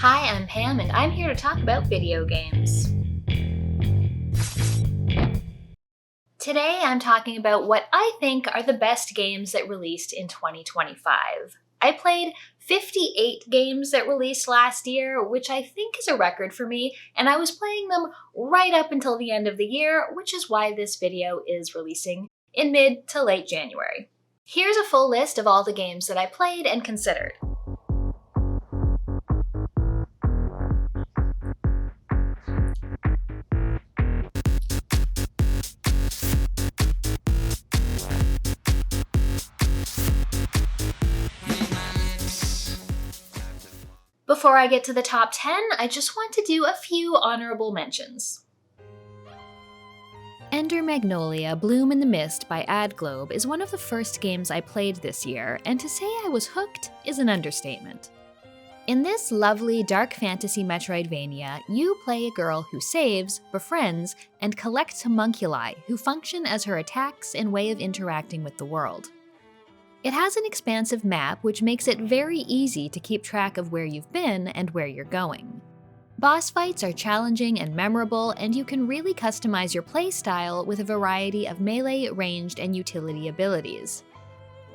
Hi, I'm Pam, and I'm here to talk about video games. Today, I'm talking about what I think are the best games that released in 2025. I played 58 games that released last year, which I think is a record for me, and I was playing them right up until the end of the year, which is why this video is releasing in mid to late January. Here's a full list of all the games that I played and considered. Before I get to the top 10, I just want to do a few honorable mentions. Ender Magnolia Bloom in the Mist by AdGlobe is one of the first games I played this year, and to say I was hooked is an understatement. In this lovely dark fantasy Metroidvania, you play a girl who saves, befriends, and collects homunculi who function as her attacks and way of interacting with the world. It has an expansive map which makes it very easy to keep track of where you've been and where you're going. Boss fights are challenging and memorable, and you can really customize your playstyle with a variety of melee, ranged, and utility abilities.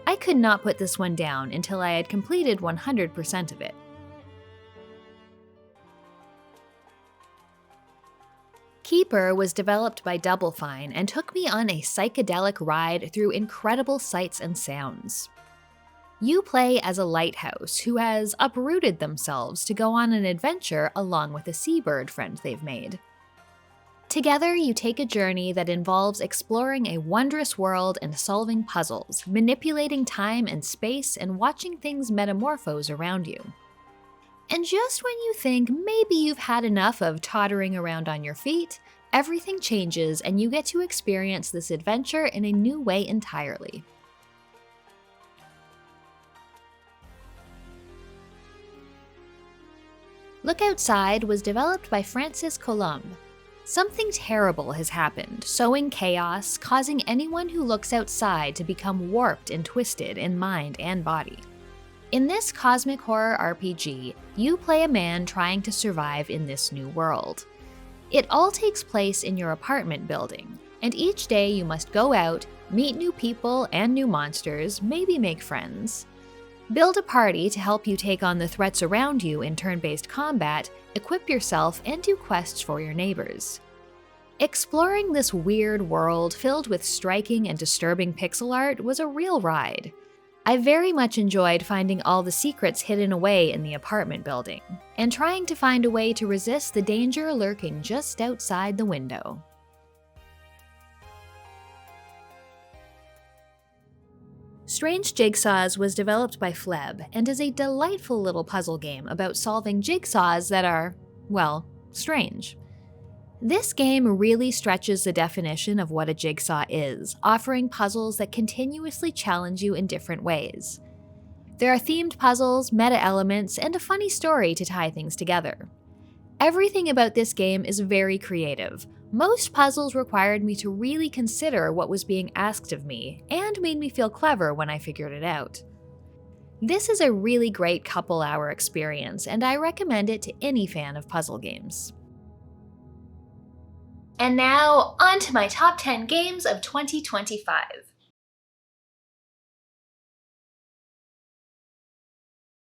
I could not put this one down until I had completed 100% of it. Keeper was developed by Double Fine and took me on a psychedelic ride through incredible sights and sounds. You play as a lighthouse who has uprooted themselves to go on an adventure along with a seabird friend they've made. Together, you take a journey that involves exploring a wondrous world and solving puzzles, manipulating time and space, and watching things metamorphose around you. And just when you think maybe you've had enough of tottering around on your feet, everything changes and you get to experience this adventure in a new way entirely. Look Outside was developed by Francis Colombe. Something terrible has happened, sowing chaos, causing anyone who looks outside to become warped and twisted in mind and body. In this cosmic horror RPG, you play a man trying to survive in this new world. It all takes place in your apartment building, and each day you must go out, meet new people and new monsters, maybe make friends. Build a party to help you take on the threats around you in turn-based combat, equip yourself, and do quests for your neighbors. Exploring this weird world filled with striking and disturbing pixel art was a real ride. I very much enjoyed finding all the secrets hidden away in the apartment building, and trying to find a way to resist the danger lurking just outside the window. Strange Jigsaws was developed by Fleb and is a delightful little puzzle game about solving jigsaws that are, well, strange. This game really stretches the definition of what a jigsaw is, offering puzzles that continuously challenge you in different ways. There are themed puzzles, meta elements, and a funny story to tie things together. Everything about this game is very creative. Most puzzles required me to really consider what was being asked of me, and made me feel clever when I figured it out. This is a really great couple-hour experience, and I recommend it to any fan of puzzle games. And now, on to my top 10 games of 2025.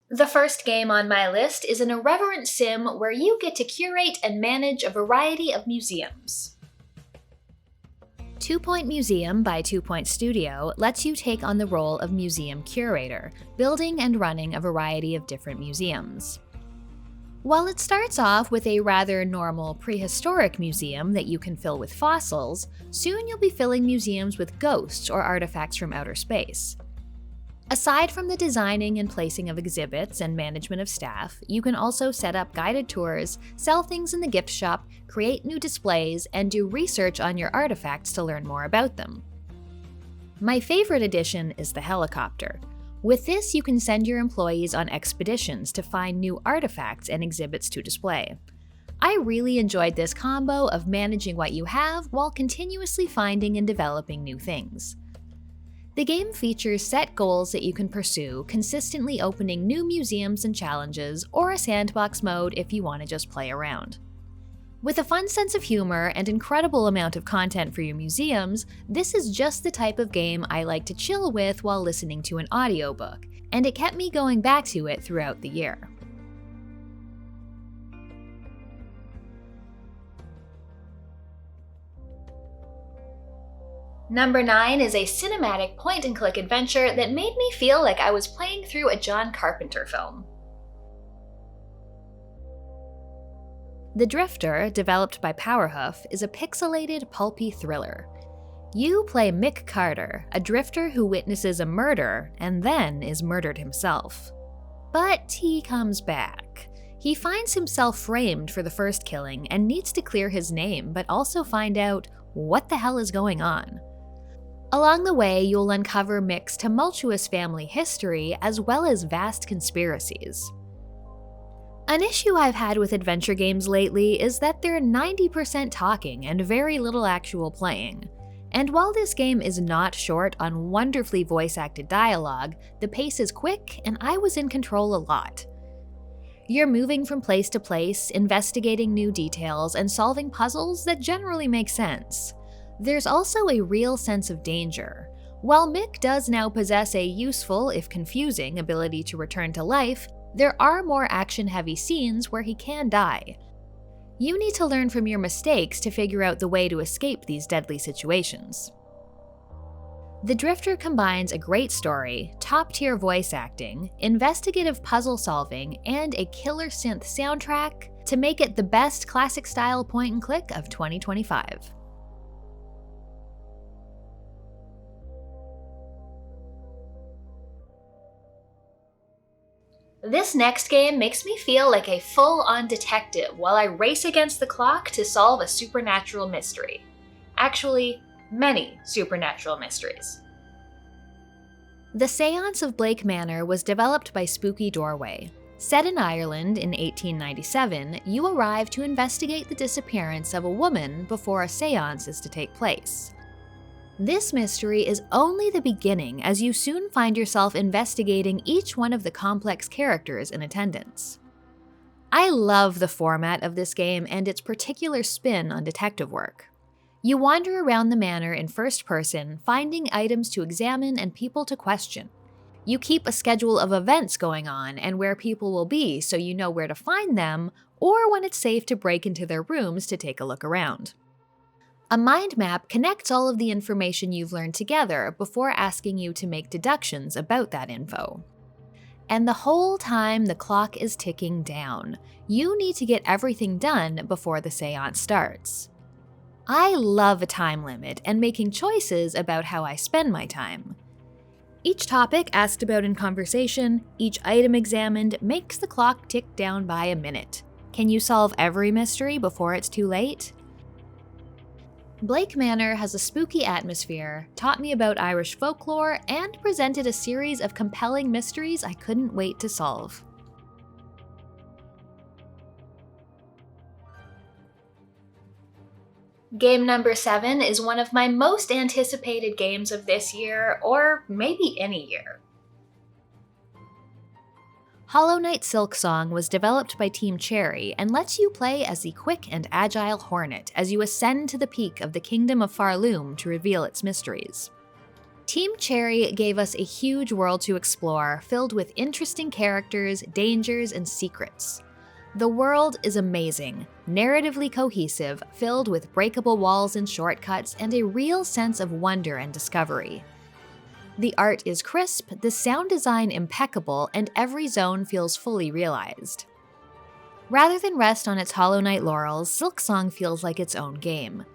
The first game on my list is an irreverent sim where you get to curate and manage a variety of museums. 2 Point Museum by 2 Point Studio lets you take on the role of museum curator, building and running a variety of different museums. While it starts off with a rather normal prehistoric museum that you can fill with fossils, soon you'll be filling museums with ghosts or artifacts from outer space. Aside from the designing and placing of exhibits and management of staff, you can also set up guided tours, sell things in the gift shop, create new displays, and do research on your artifacts to learn more about them. My favorite addition is the helicopter. With this, you can send your employees on expeditions to find new artifacts and exhibits to display. I really enjoyed this combo of managing what you have while continuously finding and developing new things. The game features set goals that you can pursue, consistently opening new museums and challenges, or a sandbox mode if you want to just play around. With a fun sense of humor and incredible amount of content for your museums, this is just the type of game I like to chill with while listening to an audiobook, and it kept me going back to it throughout the year. Number 9 is a cinematic point-and-click adventure that made me feel like I was playing through a John Carpenter film. The Drifter, developed by Powerhoof, is a pixelated, pulpy thriller. You play Mick Carter, a drifter who witnesses a murder and then is murdered himself. But he comes back. He finds himself framed for the first killing and needs to clear his name, but also find out what the hell is going on. Along the way, you'll uncover Mick's tumultuous family history as well as vast conspiracies. An issue I've had with adventure games lately is that they're 90% talking and very little actual playing. And while this game is not short on wonderfully voice-acted dialogue, the pace is quick and I was in control a lot. You're moving from place to place, investigating new details, and solving puzzles that generally make sense. There's also a real sense of danger. While Mick does now possess a useful, if confusing, ability to return to life, there are more action-heavy scenes where he can die. You need to learn from your mistakes to figure out the way to escape these deadly situations. The Drifter combines a great story, top-tier voice acting, investigative puzzle solving, and a killer synth soundtrack to make it the best classic-style point-and-click of 2025. This next game makes me feel like a full-on detective while I race against the clock to solve a supernatural mystery. Actually, many supernatural mysteries. The Seance of Blake Manor was developed by Spooky Doorway. Set in Ireland in 1897, you arrive to investigate the disappearance of a woman before a seance is to take place. This mystery is only the beginning, as you soon find yourself investigating each one of the complex characters in attendance. I love the format of this game and its particular spin on detective work. You wander around the manor in first person, finding items to examine and people to question. You keep a schedule of events going on and where people will be so you know where to find them, or when it's safe to break into their rooms to take a look around. A mind map connects all of the information you've learned together before asking you to make deductions about that info. And the whole time the clock is ticking down. You need to get everything done before the seance starts. I love a time limit and making choices about how I spend my time. Each topic asked about in conversation, each item examined, makes the clock tick down by a minute. Can you solve every mystery before it's too late? Blake Manor has a spooky atmosphere, taught me about Irish folklore, and presented a series of compelling mysteries I couldn't wait to solve. Game number 7 is one of my most anticipated games of this year, or maybe any year. Hollow Knight Silksong was developed by Team Cherry and lets you play as the quick and agile Hornet as you ascend to the peak of the Kingdom of Farloom to reveal its mysteries. Team Cherry gave us a huge world to explore, filled with interesting characters, dangers, and secrets. The world is amazing, narratively cohesive, filled with breakable walls and shortcuts, and a real sense of wonder and discovery. The art is crisp, the sound design impeccable, and every zone feels fully realized. Rather than rest on its Hollow Knight laurels, Silksong feels like its own game.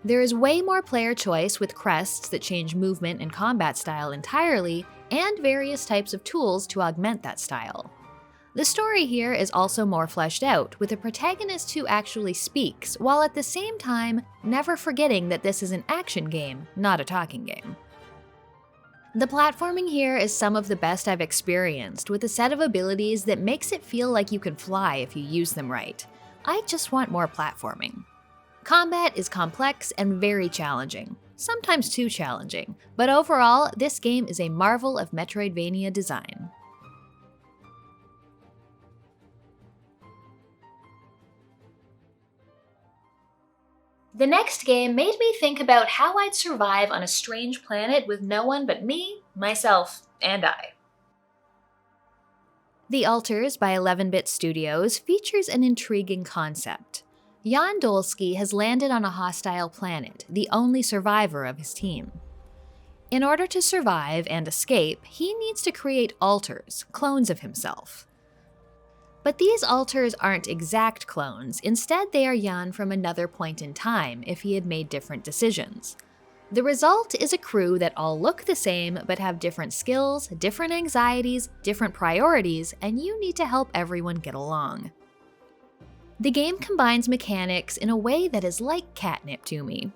There is way more player choice with crests that change movement and combat style entirely, and various types of tools to augment that style. The story here is also more fleshed out, with a protagonist who actually speaks, while at the same time never forgetting that this is an action game, not a talking game. The platforming here is some of the best I've experienced, with a set of abilities that makes it feel like you can fly if you use them right. I just want more platforming. Combat is complex and very challenging. sometimes too challenging, but overall, this game is a marvel of Metroidvania design. The next game made me think about how I'd survive on a strange planet with no one but me, myself, and I. The Altars by 11-Bit Studios features an intriguing concept. Jan Dolsky has landed on a hostile planet, the only survivor of his team. In order to survive and escape, he needs to create altars, clones of himself. But these altars aren't exact clones, instead they are Jan from another point in time if he had made different decisions. The result is a crew that all look the same but have different skills, different anxieties, different priorities, and you need to help everyone get along. The game combines mechanics in a way that is like catnip to me.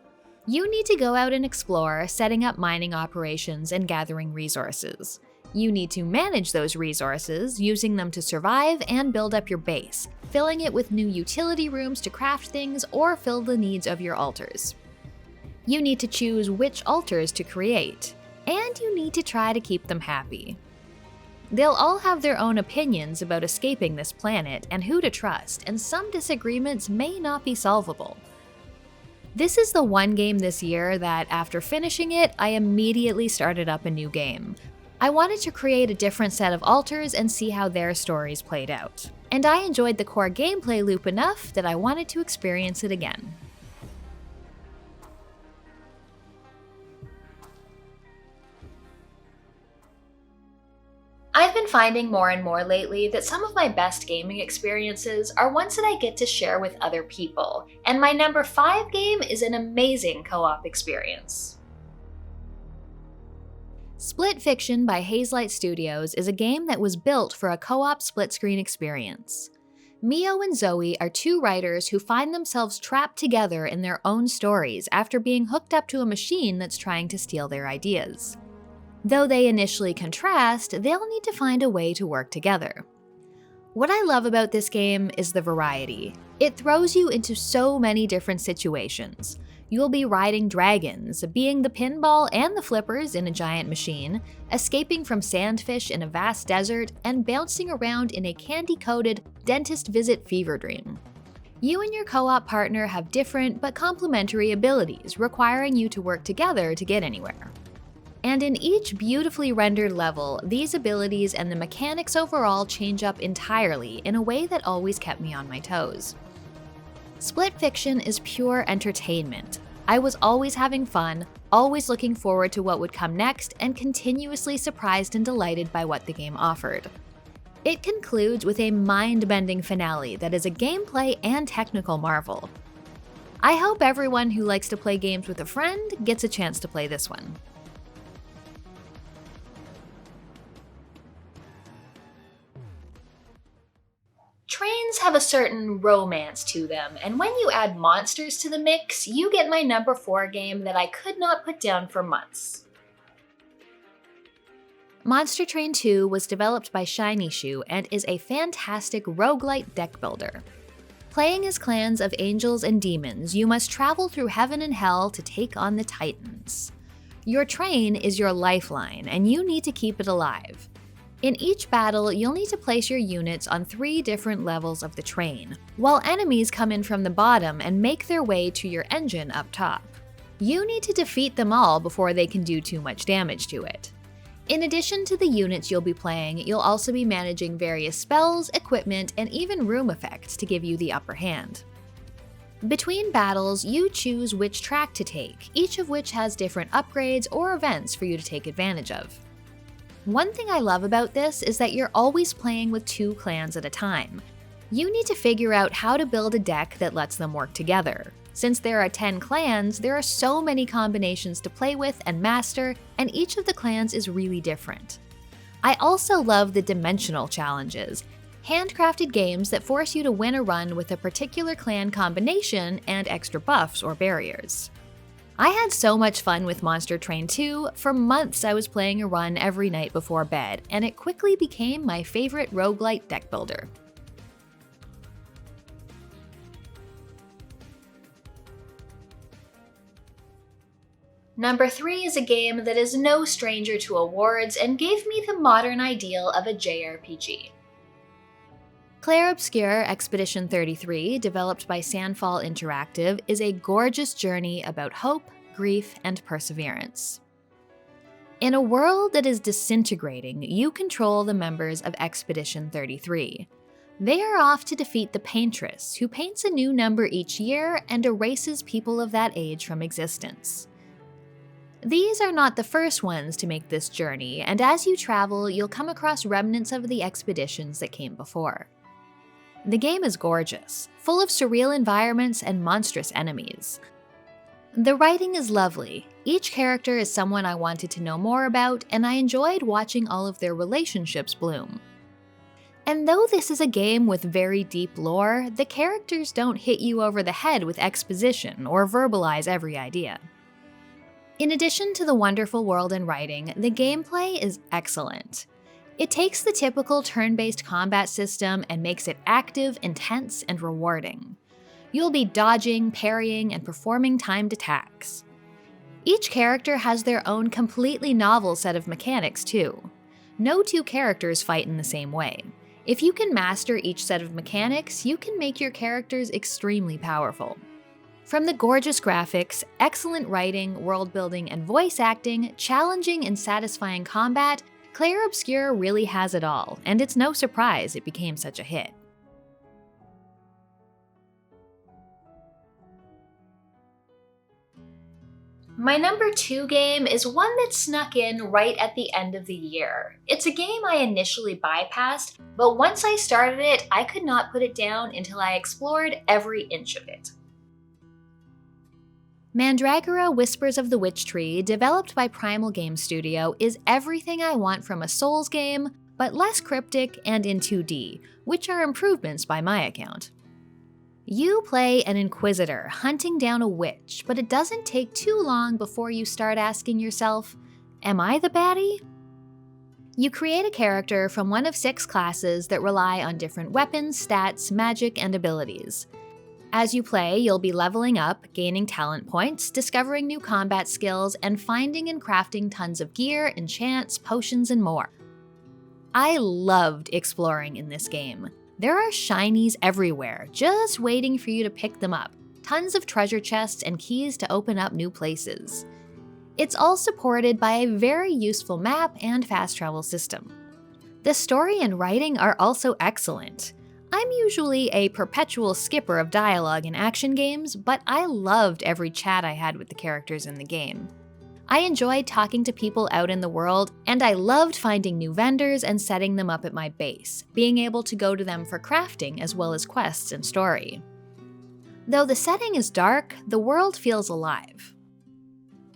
You need to go out and explore, setting up mining operations and gathering resources. You need to manage those resources, using them to survive and build up your base, filling it with new utility rooms to craft things or fill the needs of your altars. You need to choose which altars to create, and you need to try to keep them happy. They'll all have their own opinions about escaping this planet and who to trust, and some disagreements may not be solvable. This is the one game this year that, after finishing it, I immediately started up a new game. I wanted to create a different set of altars and see how their stories played out. And I enjoyed the core gameplay loop enough that I wanted to experience it again. I've been finding more and more lately that some of my best gaming experiences are ones that I get to share with other people, and my number 5 game is an amazing co-op experience. Split Fiction by Hazelight Studios is a game that was built for a co-op split-screen experience. Mio and Zoe are 2 writers who find themselves trapped together in their own stories after being hooked up to a machine that's trying to steal their ideas. Though they initially contrast, they'll need to find a way to work together. What I love about this game is the variety. It throws you into so many different situations. You'll be riding dragons, being the pinball and the flippers in a giant machine, escaping from sandfish in a vast desert, and bouncing around in a candy-coated dentist visit fever dream. You and your co-op partner have different but complementary abilities, requiring you to work together to get anywhere. And in each beautifully rendered level, these abilities and the mechanics overall change up entirely in a way that always kept me on my toes. Split Fiction is pure entertainment. I was always having fun, always looking forward to what would come next, and continuously surprised and delighted by what the game offered. It concludes with a mind-bending finale that is a gameplay and technical marvel. I hope everyone who likes to play games with a friend gets a chance to play this one. Trains have a certain romance to them, and when you add monsters to the mix, you get my number 4 game that I could not put down for months. Monster Train 2 was developed by Shiny Shoe and is a fantastic roguelite deck builder. Playing as clans of angels and demons, you must travel through heaven and hell to take on the Titans. Your train is your lifeline, and you need to keep it alive. In each battle, you'll need to place your units on 3 different levels of the train, while enemies come in from the bottom and make their way to your engine up top. You need to defeat them all before they can do too much damage to it. In addition to the units you'll be playing, you'll also be managing various spells, equipment, and even room effects to give you the upper hand. Between battles, you choose which track to take, each of which has different upgrades or events for you to take advantage of. One thing I love about this is that you're always playing with 2 clans at a time. You need to figure out how to build a deck that lets them work together. Since there are 10 clans, there are so many combinations to play with and master, and each of the clans is really different. I also love the dimensional challenges, handcrafted games that force you to win a run with a particular clan combination and extra buffs or barriers. I had so much fun with Monster Train 2. For months I was playing a run every night before bed, and it quickly became my favorite roguelite deck builder. Number 3 is a game that is no stranger to awards and gave me the modern ideal of a JRPG. Clair Obscur Expedition 33, developed by Sandfall Interactive, is a gorgeous journey about hope, grief, and perseverance. In a world that is disintegrating, you control the members of Expedition 33. They are off to defeat the Paintress, who paints a new number each year and erases people of that age from existence. These are not the first ones to make this journey, and as you travel, you'll come across remnants of the expeditions that came before. The game is gorgeous, full of surreal environments and monstrous enemies. The writing is lovely. Each character is someone I wanted to know more about, and I enjoyed watching all of their relationships bloom. And though this is a game with very deep lore, the characters don't hit you over the head with exposition or verbalize every idea. In addition to the wonderful world and writing, the gameplay is excellent. It takes the typical turn-based combat system and makes it active, intense, and rewarding. You'll be dodging, parrying, and performing timed attacks. Each character has their own completely novel set of mechanics too. No two characters fight in the same way. If you can master each set of mechanics, you can make your characters extremely powerful. From the gorgeous graphics, excellent writing, world building, and voice acting, challenging and satisfying combat, Clair Obscur really has it all, and it's no surprise it became such a hit. My number 2 game is one that snuck in right at the end of the year. It's a game I initially bypassed, but once I started it, I could not put it down until I explored every inch of it. Mandragora Whispers of the Witch Tree, developed by Primal Game Studio, is everything I want from a Souls game, but less cryptic and in 2D, which are improvements by my account. You play an inquisitor hunting down a witch, but it doesn't take too long before you start asking yourself, am I the baddie? You create a character from one of 6 classes that rely on different weapons, stats, magic, and abilities. As you play, you'll be leveling up, gaining talent points, discovering new combat skills, and finding and crafting tons of gear, enchants, potions, and more. I loved exploring in this game. There are shinies everywhere, just waiting for you to pick them up. Tons of treasure chests and keys to open up new places. It's all supported by a very useful map and fast travel system. The story and writing are also excellent. I'm usually a perpetual skipper of dialogue in action games, but I loved every chat I had with the characters in the game. I enjoyed talking to people out in the world, and I loved finding new vendors and setting them up at my base, being able to go to them for crafting as well as quests and story. Though the setting is dark, the world feels alive.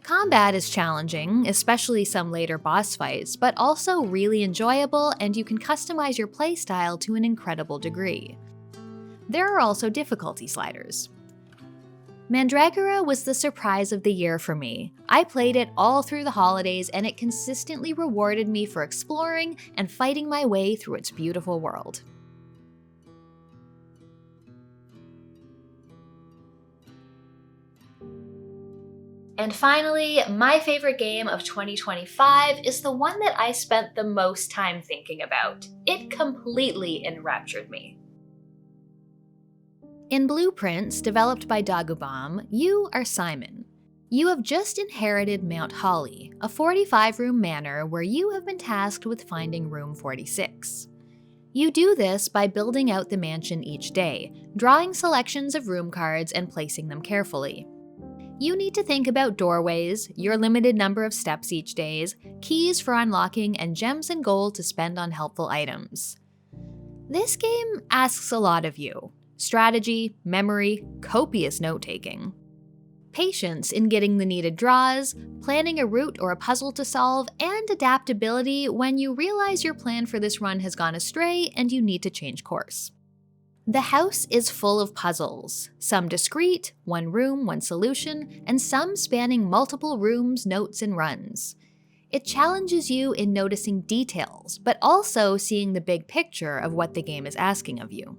Combat is challenging, especially some later boss fights, but also really enjoyable, and you can customize your playstyle to an incredible degree. There are also difficulty sliders. Mandragora was the surprise of the year for me. I played it all through the holidays, and it consistently rewarded me for exploring and fighting my way through its beautiful world. And finally, my favorite game of 2025 is the one that I spent the most time thinking about. It completely enraptured me. In Blueprints, developed by Dagobah, you are Simon. You have just inherited Mount Holly, a 45-room manor where you have been tasked with finding room 46. You do this by building out the mansion each day, drawing selections of room cards and placing them carefully. You need to think about doorways, your limited number of steps each day, keys for unlocking, and gems and gold to spend on helpful items. This game asks a lot of you. Strategy, memory, copious note-taking. Patience in getting the needed draws, planning a route or a puzzle to solve, and adaptability when you realize your plan for this run has gone astray and you need to change course. The house is full of puzzles, some discrete, one room, one solution, and some spanning multiple rooms, notes, and runs. It challenges you in noticing details, but also seeing the big picture of what the game is asking of you.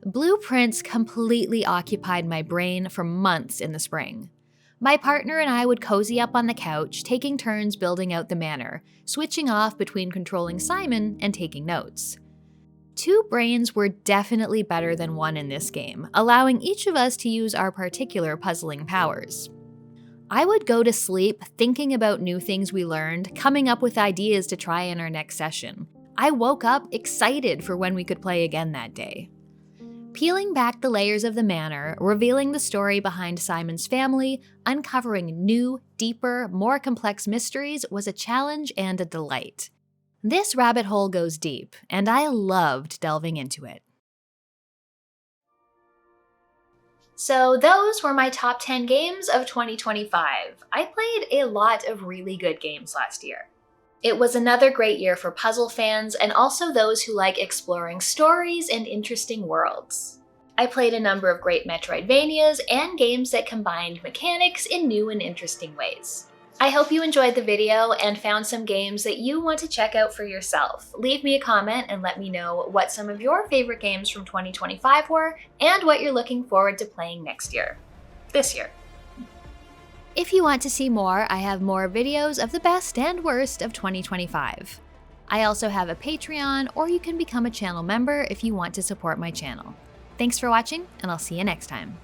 Blueprints completely occupied my brain for months in the spring. My partner and I would cozy up on the couch, taking turns building out the manor, switching off between controlling Simon and taking notes. 2 brains were definitely better than 1 in this game, allowing each of us to use our particular puzzling powers. I would go to sleep thinking about new things we learned, coming up with ideas to try in our next session. I woke up excited for when we could play again that day. Peeling back the layers of the manor, revealing the story behind Simon's family, uncovering new, deeper, more complex mysteries was a challenge and a delight. This rabbit hole goes deep, and I loved delving into it. So those were my top 10 games of 2025. I played a lot of really good games last year. It was another great year for puzzle fans and also those who like exploring stories and interesting worlds. I played a number of great Metroidvanias and games that combined mechanics in new and interesting ways. I hope you enjoyed the video and found some games that you want to check out for yourself. Leave me a comment and let me know what some of your favorite games from 2025 were and what you're looking forward to playing this year. If you want to see more, I have more videos of the best and worst of 2025. I also have a Patreon, or you can become a channel member if you want to support my channel. Thanks for watching, and I'll see you next time.